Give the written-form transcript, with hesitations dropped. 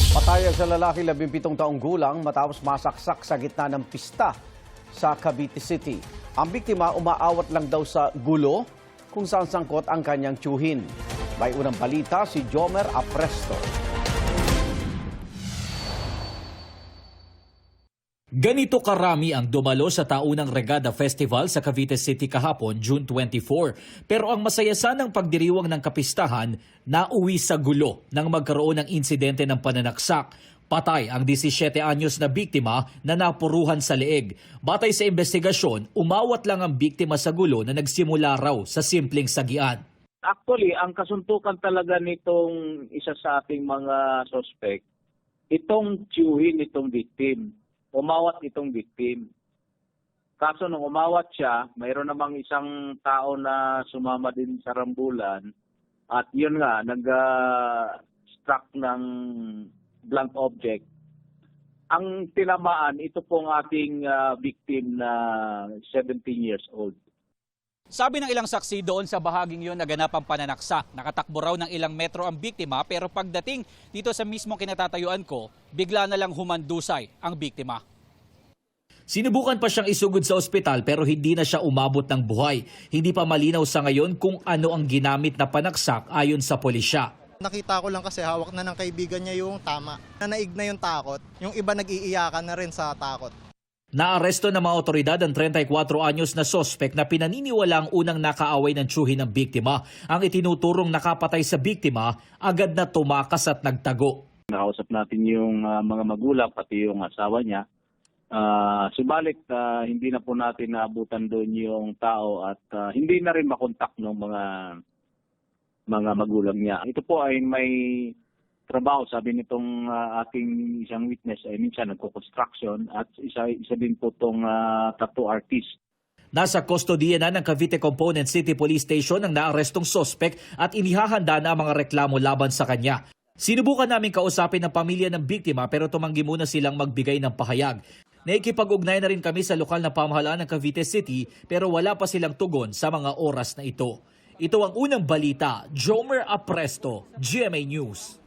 Patay sa lalaki 17 taong gulang matapos masaksak sa gitna ng pista sa Cavite City. Ang biktima umaawat lang daw sa gulo kung saan sangkot ang kanyang tiyuhin. May unang balita si Jomer Apresto. Ganito karami ang dumalo sa taunang Regada Festival sa Cavite City kahapon, June 24. Pero ang masaya sanang pagdiriwang ng kapistahan, nauwi sa gulo nang magkaroon ng insidente ng pananaksak. Patay ang 17 anyos na biktima na napuruhan sa leeg. Batay sa investigasyon, umawat lang ang biktima sa gulo na nagsimula raw sa simpleng sagian. Actually, ang kasuntukan talaga nitong isa sa ating mga suspect, itong tiyuhin itong victim. Umawat itong victim. Kaso nung umawat siya, mayroon namang isang tao na sumama din sa rambulan at yun nga, nag-struck ng blunt object. Ang tinamaan, ito pong ating victim na 17 years old. Sabi ng ilang saksi doon sa bahaging yon naganap ang pananaksak. Nakatakbo raw ng ilang metro ang biktima pero pagdating dito sa mismong kinatatayuan ko, bigla na lang humandusay ang biktima. Sinubukan pa siyang isugod sa ospital pero hindi na siya umabot ng buhay. Hindi pa malinaw sa ngayon kung ano ang ginamit na panaksak ayon sa pulisya. Nakita ko lang kasi hawak na ng kaibigan niya yung tama. Nanaig na yung takot. Yung iba nag-iiyakan na rin sa takot. Naaresto ng mga otoridad ang 34 anyos na sospek na pinaniniwala ang unang nakaaway ng tiyuhin ng biktima. Ang itinuturong nakapatay sa biktima, agad na tumakas at nagtago. Nakausap natin yung mga magulang, pati yung asawa niya. Subalit, hindi na po natin naabutan doon yung tao at hindi na rin makontak ng mga magulang niya. Ito po ay may trabaho, sabi nitong ating isang witness ay minsan nagko-construction at isa din po itong tattoo artist. Nasa kustodiya na ng Cavite Component City Police Station ang naarestong sospek at inihahanda na ang mga reklamo laban sa kanya. Sinubukan namin kausapin ang pamilya ng biktima pero tumanggi muna silang magbigay ng pahayag. Naikipag-ugnay na rin kami sa lokal na pamahalaan ng Cavite City pero wala pa silang tugon sa mga oras na ito. Ito ang unang balita. Jomer Apresto, GMA News.